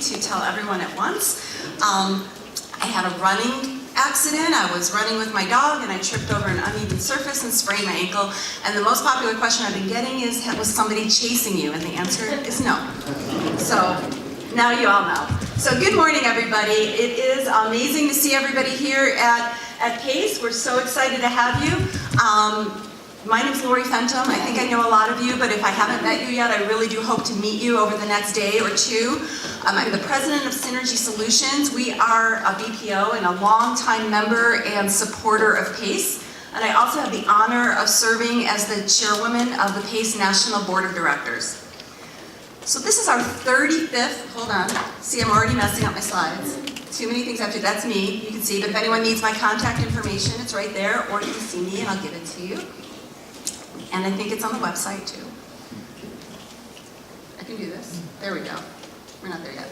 to tell everyone at once. I had a running accident. I was running with my dog and I tripped over an uneven surface and sprained my ankle. And the most popular question I've been getting is, was somebody chasing you? And the answer is no. So now you all know. So good morning, everybody. It is amazing to see everybody here at PACE. We're so excited to have you. My name is Fentem. I think I know a lot of you, but if I haven't met you yet, I really do hope to meet you over the next day or two. I'm the president of Synergy Solutions. We are a BPO and a longtime member and supporter of PACE. And I also have the honor of serving as the chairwoman of the PACE National Board of Directors. So this is our 35th, hold on, see I'm already messing up my slides. Too many things I have to, that's me, you can see, but if anyone needs my contact information, it's right there, or you can see me and I'll give it to you. And I think it's on the website too. I can do this. There we go. We're not there yet.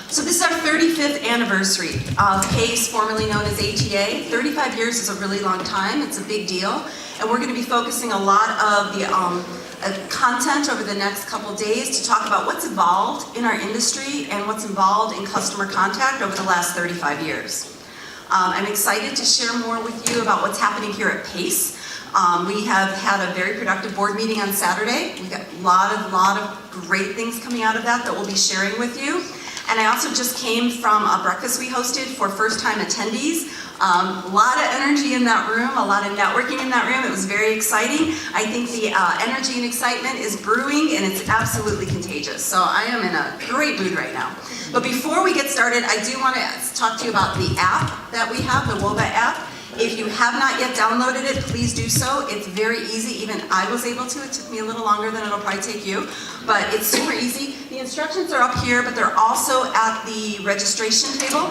So this is our 35th anniversary of PACE, formerly known as ATA. 35 years is a really long time. It's a big deal. And we're going to be focusing a lot of the content over the next couple days to talk about what's evolved in our industry and what's involved in customer contact over the last 35 years. I'm excited to share more with you about what's happening here at PACE. We have had a very productive board meeting on Saturday. We got a lot of great things coming out of that we'll be sharing with you. And I also just came from a breakfast we hosted for first-time attendees. A lot of energy in that room, a lot of networking in that room. It was very exciting. I think the energy and excitement is brewing and it's absolutely contagious. So I am in a great mood right now. But before we get started, I do want to talk to you about the app that we have, the WOBA app. If you have not yet downloaded it, please do so. It's very easy. Even I was able to. It took me a little longer than it'll probably take you, but it's super easy. The instructions are up here, but they're also at the registration table.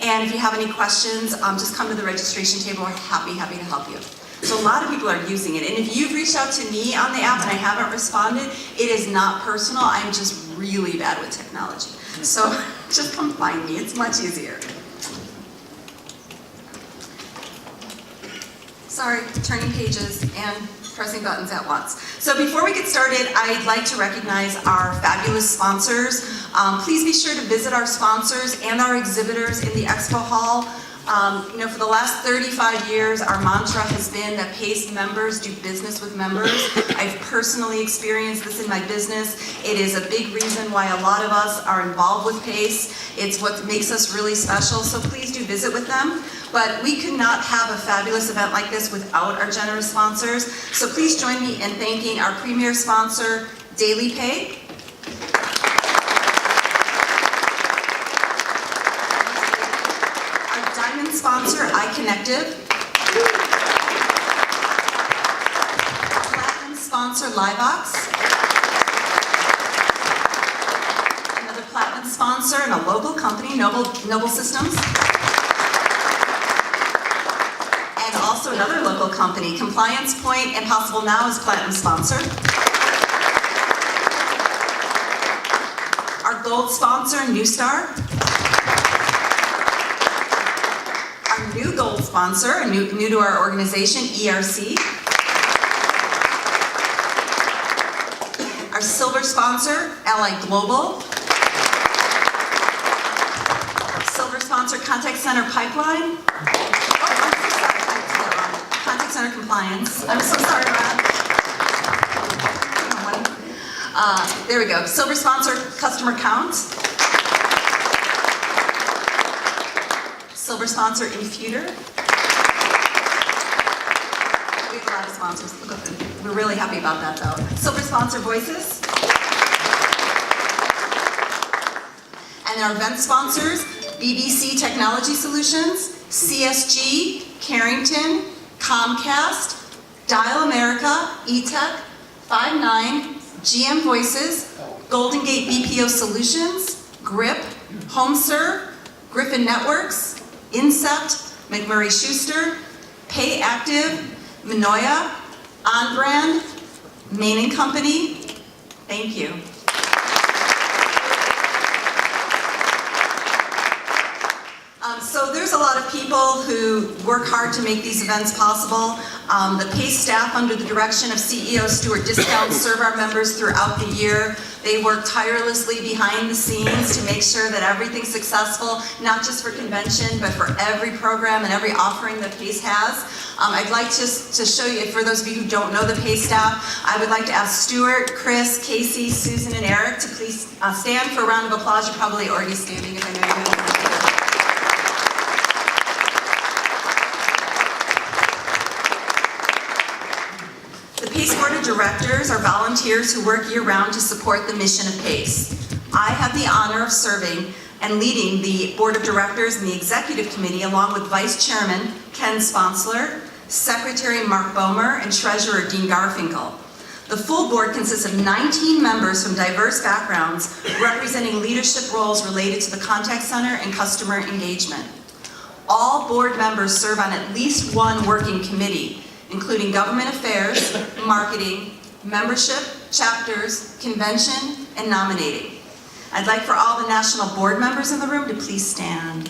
And if you have any questions, just come to the registration table. We're happy to help you. So a lot of people are using it. And if you've reached out to me on the app and I haven't responded, it is not personal. I'm just really bad with technology. So just come find me. It's much easier. Sorry, turning pages and pressing buttons at once. So before we get started, I'd like to recognize our fabulous sponsors. Please be sure to visit our sponsors and our exhibitors in the expo hall. For the last 35 years, our mantra has been that PACE members do business with members. I've personally experienced this in my business. It is a big reason why a lot of us are involved with PACE. It's what makes us really special, so please do visit with them. But we could not have a fabulous event like this without our generous sponsors. So please join me in thanking our premier sponsor, Daily Pay. Our diamond sponsor, iConnective. Platinum sponsor, Liveox. Another platinum sponsor and a local company, Noble Systems. Also another local company, Compliance Point and Possible Now is platinum sponsor. Our gold sponsor, Newstar. Our new gold sponsor, new to our organization, ERC. Our silver sponsor, Ally Global. Silver sponsor, Contact Center Pipeline. Contact Center Compliance. I'm so sorry, Brad. There we go. Silver sponsor, Customer Count. Silver sponsor, Infuter. We have a lot of sponsors. We're really happy about that, though. Silver sponsor, Voices. And our event sponsors, BBC Technology Solutions, CSG, Carrington, Comcast, Dial America, eTech, 5.9, GM Voices, Golden Gate BPO Solutions, GRIP, HomeServe, Griffin Networks, Incept, McMurray Schuster, Pay Active, Minoya, On Brand, Main & Company. Thank you. So there's a lot of people who work hard to make these events possible. The PACE staff, under the direction of CEO Stuart Discount, serve our members throughout the year. They work tirelessly behind the scenes to make sure that everything's successful, not just for convention, but for every program and every offering that PACE has. I'd like to show you, for those of you who don't know the PACE staff, I would like to ask Stuart, Chris, Casey, Susan, and Eric to please stand for a round of applause. You're probably already standing if I know you haven't. The PACE Board of Directors are volunteers who work year-round to support the mission of PACE. I have the honor of serving and leading the Board of Directors and the Executive Committee along with Vice Chairman Ken Kraetzer, Secretary Mark Bomer, and Treasurer Dean Garfinkel. The full board consists of 19 members from diverse backgrounds representing leadership roles related to the contact center and customer engagement. All board members serve on at least one working committee, including government affairs, marketing, membership, chapters, convention, and nominating. I'd like for all the national board members in the room to please stand.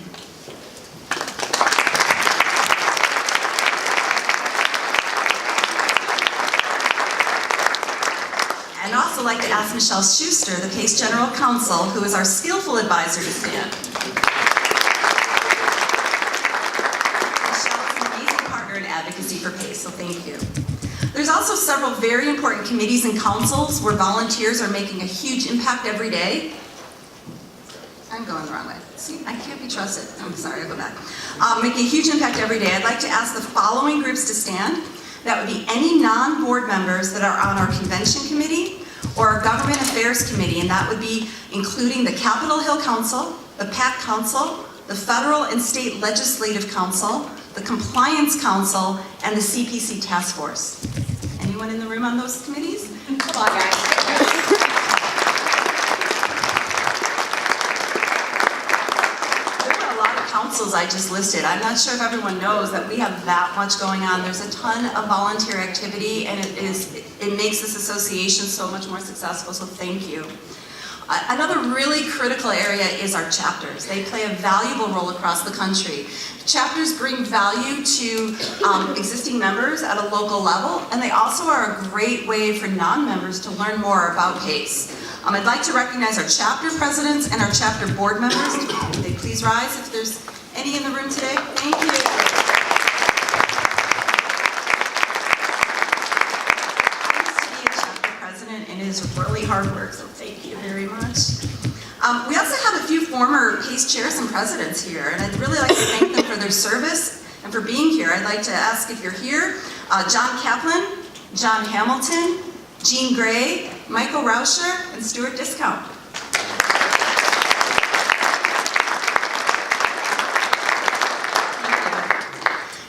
I'd also like to ask Michelle Schuster, the PACE General Counsel, who is our skillful advisor, to stand. Advocacy for PACE, so thank you. There's also several very important committees and councils where volunteers are making a huge impact every day. I'm going the wrong way. See, I can't be trusted. I'm sorry, I'll go back. Making a huge impact every day. I'd like to ask the following groups to stand. That would be any non-board members that are on our convention committee or our government affairs committee, and that would be including the Capitol Hill Council, the PAC Council, the Federal and State Legislative Council, the Compliance Council, and the CPC Task Force. Anyone in the room on those committees? Come on, guys. There are a lot of councils I just listed. I'm not sure if everyone knows that we have that much going on. There's a ton of volunteer activity, and it makes this association so much more successful, so thank you. Another really critical area is our chapters. They play a valuable role across the country. Chapters bring value to existing members at a local level, and they also are a great way for non-members to learn more about PACE. I'd like to recognize our chapter presidents and our chapter board members. Would they please rise if there's any in the room today? Thank you. And it is really hard work, so thank you very much. We also have a few former PACE chairs and presidents here, and I'd really like to thank them for their service and for being here. I'd like to ask if you're here, John Kaplan, John Hamilton, Jean Gray, Michael Rauscher, and Stuart Discount.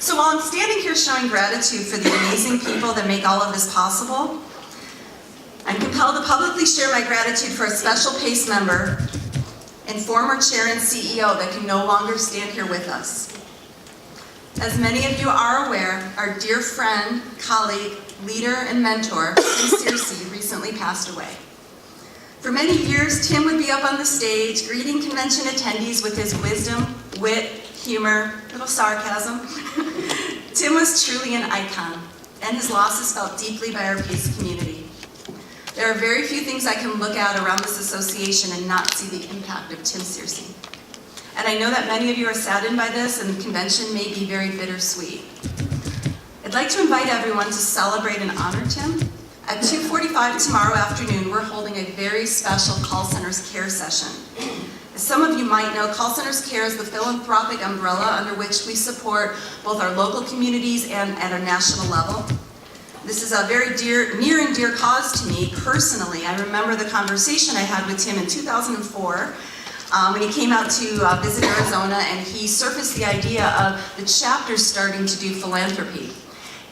So while I'm standing here showing gratitude for the amazing people that make all of this possible, I'm compelled to publicly share my gratitude for a special PACE member and former chair and CEO that can no longer stand here with us. As many of you are aware, our dear friend, colleague, leader, and mentor, Tim Searcy, recently passed away. For many years, Tim would be up on the stage greeting convention attendees with his wisdom, wit, humor, a little sarcasm. Tim was truly an icon, and his loss is felt deeply by our PACE community. There are very few things I can look at around this association and not see the impact of Tim Searcy. And I know that many of you are saddened by this, and the convention may be very bittersweet. I'd like to invite everyone to celebrate and honor Tim. At 2:45 tomorrow afternoon, we're holding a very special Call Centers Care session. As some of you might know, Call Centers Care is the philanthropic umbrella under which we support both our local communities and at our national level. This is a very near and dear cause to me personally. I remember the conversation I had with Tim in 2004 when he came out to visit Arizona, and he surfaced the idea of the chapter starting to do philanthropy.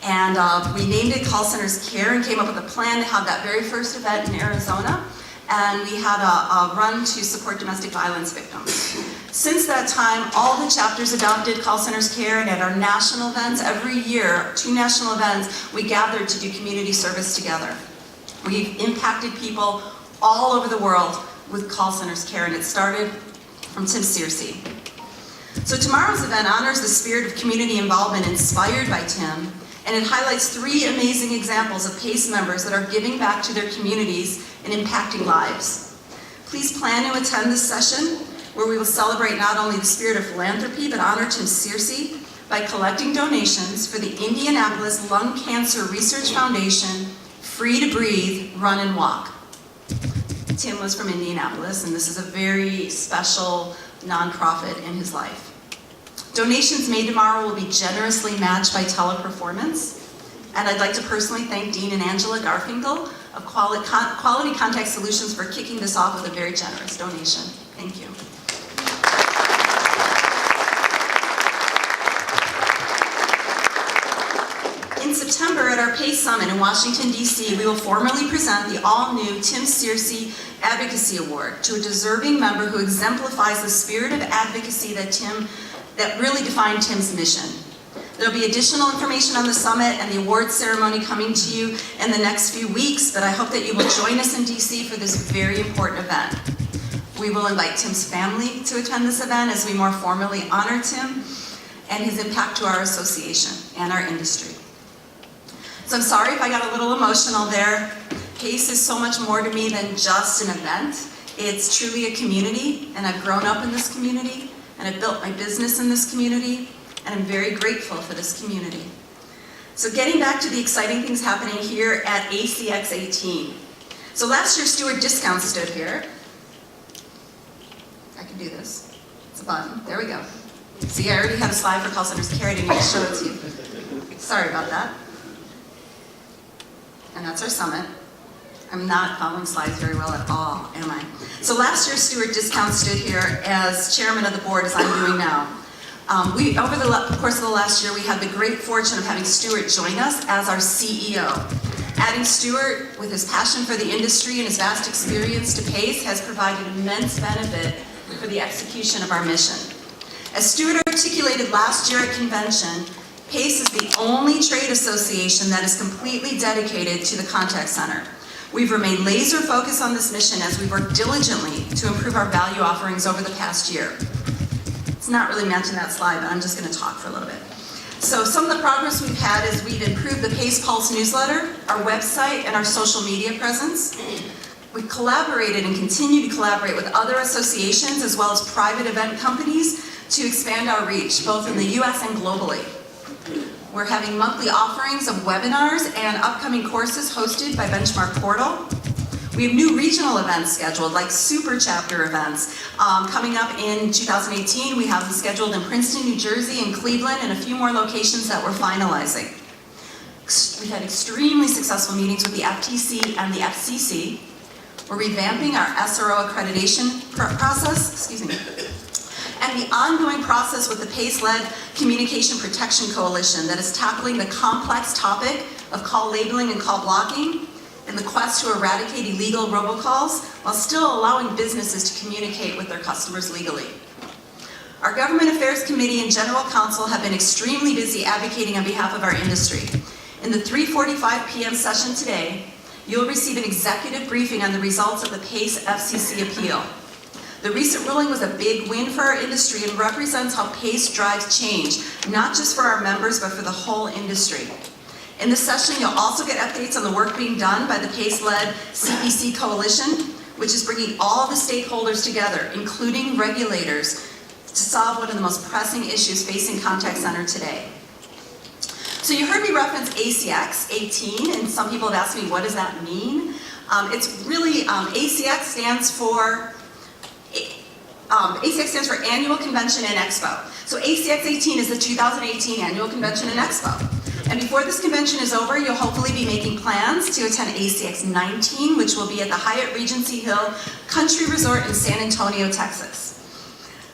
And we named it Call Centers Care and came up with a plan to have that very first event in Arizona. And we had a run to support domestic violence victims. Since that time, all the chapters adopted Call Centers Care, and at our national events, every year, 2 national events, we gathered to do community service together. We've impacted people all over the world with Call Centers Care, and it started from Tim Searcy. So tomorrow's event honors the spirit of community involvement inspired by Tim, and it highlights 3 amazing examples of PACE members that are giving back to their communities and impacting lives. Please plan to attend this session where we will celebrate not only the spirit of philanthropy but honor Tim Searcy by collecting donations for the Indianapolis Lung Cancer Research Foundation Free to Breathe Run and Walk. Tim was from Indianapolis, and this is a very special nonprofit in his life. Donations made tomorrow will be generously matched by teleperformance, and I'd like to personally thank Dean and Angela Garfinkel of Quality Contact Solutions for kicking this off with a very generous donation. Thank you. In September at our PACE Summit in Washington, D.C., we will formally present the all-new Tim Searcy Advocacy Award to a deserving member who exemplifies the spirit of advocacy that really defined Tim's mission. There will be additional information on the summit and the award ceremony coming to you in the next few weeks, but I hope that you will join us in D.C. for this very important event. We will invite Tim's family to attend this event as we more formally honor Tim and his impact to our association and our industry. So I'm sorry if I got a little emotional there. PACE is so much more to me than just an event. It's truly a community, and I've grown up in this community, and I've built my business in this community, and I'm very grateful for this community. So getting back to the exciting things happening here at ACX 18. So last year, Stewart Discount stood here. I can do this. It's a button. There we go. See, I already had a slide for call centers carried, and I show it to you. Sorry about that. And that's our summit. I'm not following slides very well at all, am I? So last year, Stewart Discount stood here as chairman of the board, as I'm doing now. Over the course of the last year, we had the great fortune of having Stewart join us as our CEO. Adding Stewart with his passion for the industry and his vast experience to PACE has provided immense benefit for the execution of our mission. As Stewart articulated last year at convention, PACE is the only trade association that is completely dedicated to the contact center. We've remained laser focused on this mission as we've worked diligently to improve our value offerings over the past year. It's not really meant in that slide, but I'm just going to talk for a little bit. So some of the progress we've had is we've improved the PACE Pulse newsletter, our website, and our social media presence. We've collaborated and continue to collaborate with other associations as well as private event companies to expand our reach, both in the US and globally. We're having monthly offerings of webinars and upcoming courses hosted by Benchmark Portal. We have new regional events scheduled, like super chapter events. Coming up in 2018, we have them scheduled in Princeton, New Jersey, and Cleveland, and a few more locations that we're finalizing. We've had extremely successful meetings with the FTC and the FCC. We're revamping our SRO accreditation process, and the ongoing process with the PACE-led Communication Protection Coalition that is tackling the complex topic of call labeling and call blocking in the quest to eradicate illegal robocalls while still allowing businesses to communicate with their customers legally. Our Government Affairs Committee and General Counsel have been extremely busy advocating on behalf of our industry. In the 3:45 p.m. session today, you'll receive an executive briefing on the results of the PACE FCC appeal. The recent ruling was a big win for our industry and represents how PACE drives change, not just for our members, but for the whole industry. In this session, you'll also get updates on the work being done by the PACE-led CPC Coalition, which is bringing all the stakeholders together, including regulators, to solve one of the most pressing issues facing contact center today. So you heard me reference ACX 18, and some people have asked me, what does that mean? It's really, ACX stands for Annual Convention and Expo. So ACX 18 is the 2018 Annual Convention and Expo. And before this convention is over, you'll hopefully be making plans to attend ACX 19, which will be at the Hyatt Regency Hill Country Resort in San Antonio, Texas.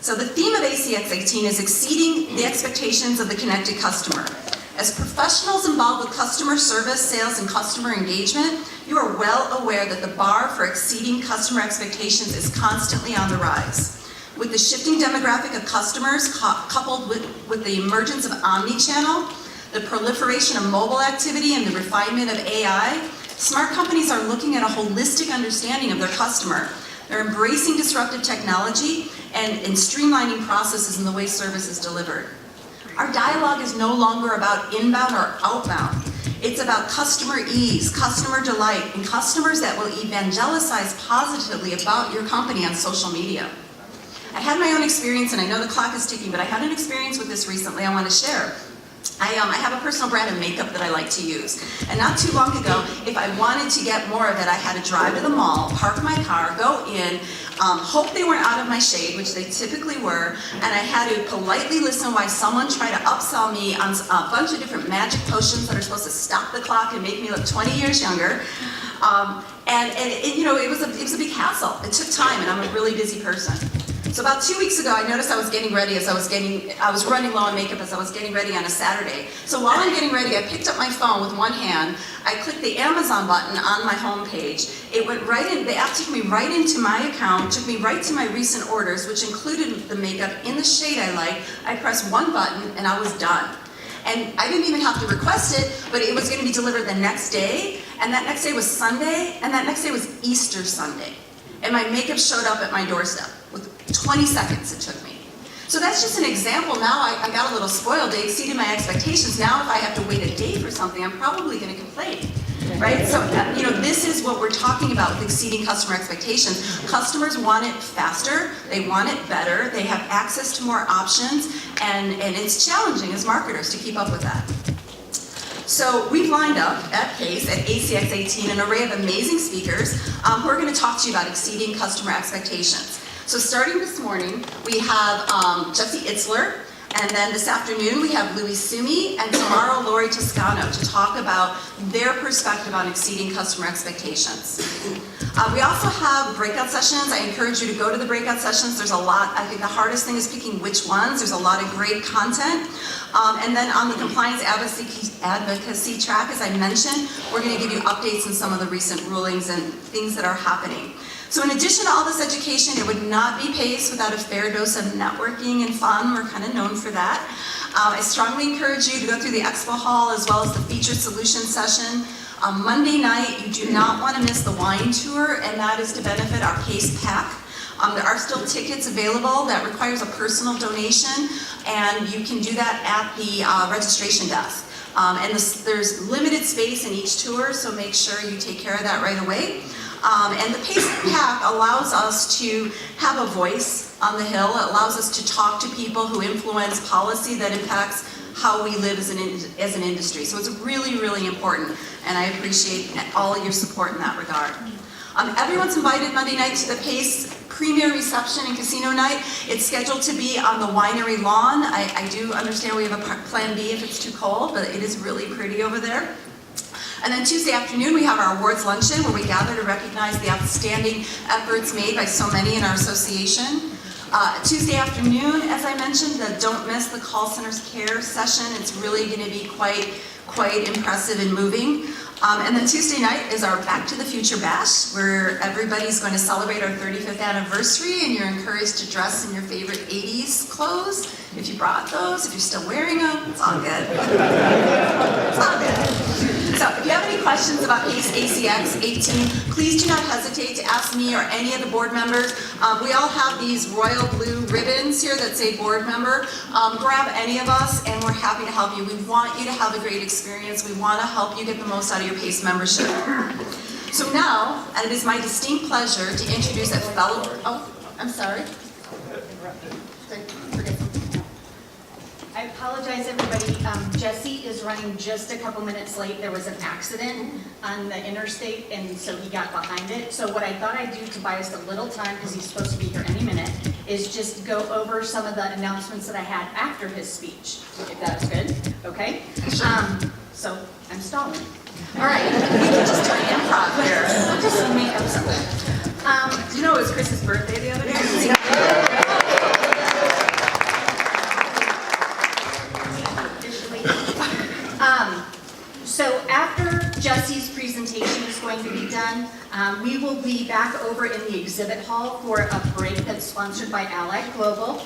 So the theme of ACX 18 is exceeding the expectations of the connected customer. As professionals involved with customer service, sales, and customer engagement, you are well aware that the bar for exceeding customer expectations is constantly on the rise. With the shifting demographic of customers coupled with the emergence of omni-channel, the proliferation of mobile activity, and the refinement of AI, smart companies are looking at a holistic understanding of their customer. They're embracing disruptive technology and streamlining processes in the way service is delivered. Our dialogue is no longer about inbound or outbound. It's about customer ease, customer delight, and customers that will evangelize positively about your company on social media. I had my own experience, and I know the clock is ticking, but I had an experience with this recently I want to share. I have a personal brand of makeup that I like to use. And not too long ago, if I wanted to get more of it, I had to drive to the mall, park my car, go in, hope they weren't out of my shade, which they typically were, and I had to politely listen while someone tried to upsell me on a bunch of different magic potions that are supposed to stop the clock and make me look 20 years younger. It was a big hassle. It took time, and I'm a really busy person. So about 2 weeks ago, I noticed I was getting ready I was running low on makeup as I was getting ready on a Saturday. So while I'm getting ready, I picked up my phone with one hand, I clicked the Amazon button on my home page. It went right in, the app took me right into my account, took me right to my recent orders, which included the makeup in the shade I like. I pressed one button and I was done. And I didn't even have to request it, but it was going to be delivered the next day, and that next day was Sunday, and that next day was Easter Sunday. And my makeup showed up at my doorstep. With 20 seconds it took me. So that's just an example. Now I got a little spoiled. They exceeded my expectations. Now if I have to wait a day for something, I'm probably going to complain. Right? So, this is what we're talking about with exceeding customer expectations. Customers want it faster. They want it better. They have access to more options. And it's challenging as marketers to keep up with that. So we've lined up at PACE, at ACX 18, an array of amazing speakers who are going to talk to you about exceeding customer expectations. So starting this morning, we have Jesse Itzler, and then this afternoon we have Louis Sumi, and tomorrow Lori Toscano to talk about their perspective on exceeding customer expectations. We also have breakout sessions. I encourage you to go to the breakout sessions. There's a lot. I think the hardest thing is picking which ones. There's a lot of great content. And then on the compliance advocacy track, as I mentioned, we're going to give you updates on some of the recent rulings and things that are happening. So in addition to all this education, it would not be PACE without a fair dose of networking and fun. We're kind of known for that. I strongly encourage you to go through the expo hall as well as the featured solution session. Monday night, you do not want to miss the wine tour, and that is to benefit our PACE PAC. There are still tickets available. That requires a personal donation, and you can do that at the registration desk. There's limited space in each tour, so make sure you take care of that right away. And the PACE PAC allows us to have a voice on the Hill. It allows us to talk to people who influence policy that impacts how we live as an industry. So it's really, really important, and I appreciate all of your support in that regard. Everyone's invited Monday night to the PACE premier reception and casino night. It's scheduled to be on the winery lawn. I do understand we have a plan B if it's too cold, but it is really pretty over there. And then Tuesday afternoon, we have our awards luncheon where we gather to recognize the outstanding efforts made by so many in our association. Tuesday afternoon, as I mentioned, don't miss the call center's care session. It's really going to be quite impressive and moving. And then Tuesday night is our Back to the Future Bash, where everybody's going to celebrate our 35th anniversary, and you're encouraged to dress in your favorite 80s clothes. If you brought those, if you're still wearing them, it's all good. It's all good. So if you have any questions about PACE ACX 18, please do not hesitate to ask me or any of the board members. We all have these royal blue ribbons here that say board member. Grab any of us, and we're happy to help you. We want you to have a great experience. We want to help you get the most out of your PACE membership. So now, and it is my distinct pleasure to introduce a fellow, I'm sorry. I apologize, everybody. Jesse is running just a couple minutes late. There was an accident on the interstate, and so he got behind it. So what I thought I'd do to buy us a little time, because he's supposed to be here any minute, is just go over some of the announcements that I had after his speech, if that's good. Okay? So I'm stalling. All right, we can just do an improv here. We'll just make up something. Do you know it was Chris's birthday the other day? So after Jesse's presentation is going to be done, we will be back over in the exhibit hall for a break that's sponsored by Allied Global.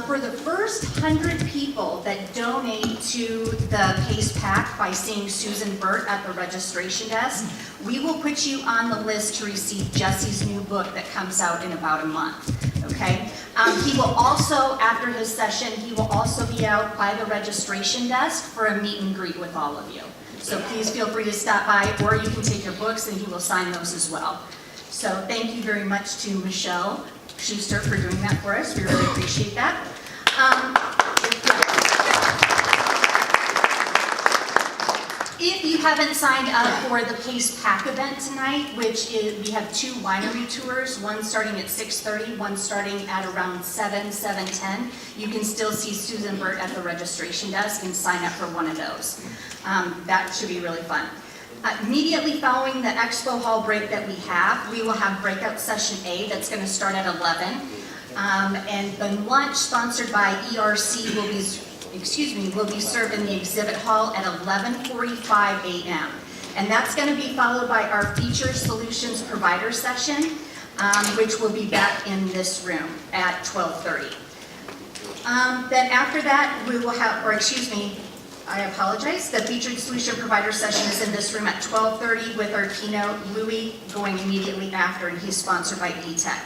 For the first 100 people that donate to the PACE PAC by seeing Susan Burt at the registration desk, we will put you on the list to receive Jesse's new book that comes out in about a month. Okay? He will also, after his session, he will also be out by the registration desk for a meet and greet with all of you. So please feel free to stop by, or you can take your books and he will sign those as well. So thank you very much to Michelle Schuster for doing that for us. We really appreciate that. If you haven't signed up for the Pace Pack event tonight, which is, we have 2 winery tours, one starting at 6:30, one starting at around 7:10. You can still see Susan Burt at the registration desk and sign up for one of those. That should be really fun. Immediately following the expo hall break that we will have Breakout Session A that's going to start at 11. And the lunch sponsored by ERC will be served in the exhibit hall at 11:45 a.m. And that's going to be followed by our Feature Solutions Provider session, which will be back in this room at 12:30. Then after that, we will have, I apologize, the Featured Solution Provider session is in this room at 12:30 with our keynote, Louis, going immediately after, and he's sponsored by ETech.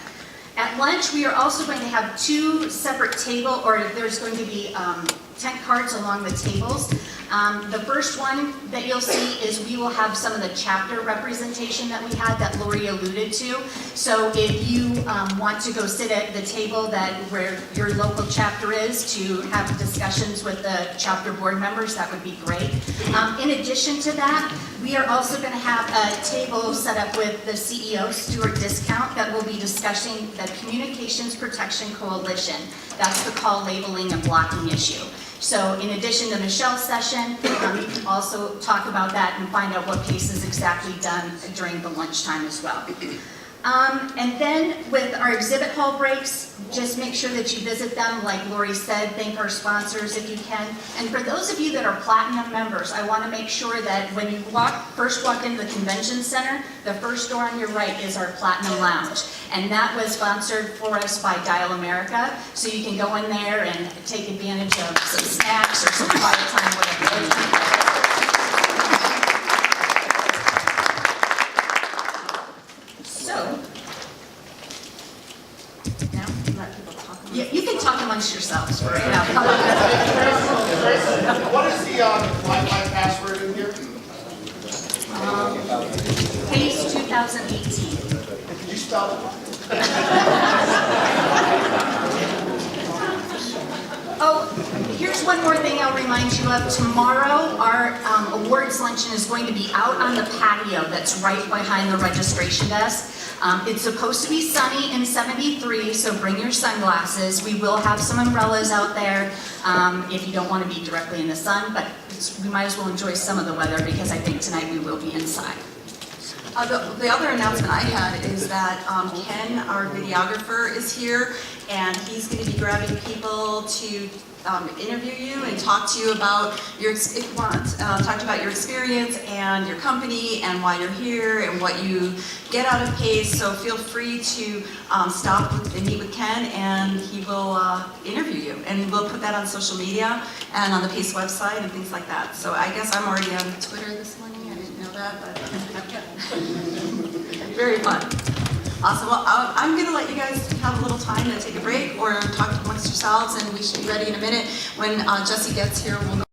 At lunch, we are also going to have 2 separate there's going to be tent cards along the tables. The first one that you'll see is we will have some of the chapter representation that we had that Lori alluded to. So if you want to go sit at the table where your local chapter is to have discussions with the chapter board members, that would be great. In addition to that, we are also going to have a table set up with the CEO, Stuart Discount, that will be discussing the Communications Protection Coalition. That's the call labeling and blocking issue. So in addition to Michelle's session, you can also talk about that and find out what Pace is exactly done during the lunchtime as well. And then with our exhibit hall breaks, just make sure that you visit them. Like Lori said, thank our sponsors if you can. And for those of you that are Platinum members, I want to make sure that when you first walk into the convention center, the first door on your right is our Platinum Lounge. And that was sponsored for us by Dial America. So you can go in there and take advantage of some snacks or some quiet time, whatever. You can talk amongst yourselves for right now. What is the Wi-Fi password in here? Pace 2018. Could you spell it? Oh, here's one more thing I'll remind you of. Tomorrow, our awards luncheon is going to be out on the patio that's right behind the registration desk. It's supposed to be sunny and 73, so bring your sunglasses. We will have some umbrellas out there if you don't want to be directly in the sun, but we might as well enjoy some of the weather because I think tonight we will be inside. The other announcement I had is that Ken, our videographer, is here, and he's going to be grabbing people to interview you and talk to you about your experience and your company and why you're here and what you get out of Pace. So feel free to stop and meet with Ken, and he will interview you. And we'll put that on social media and on the Pace website and things like that. So I guess I'm already on Twitter this morning. I didn't know that, but very fun. Awesome. Well, I'm going to let you guys have a little time to take a break or talk amongst yourselves, and we should be ready in a minute. When Jesse gets here, we'll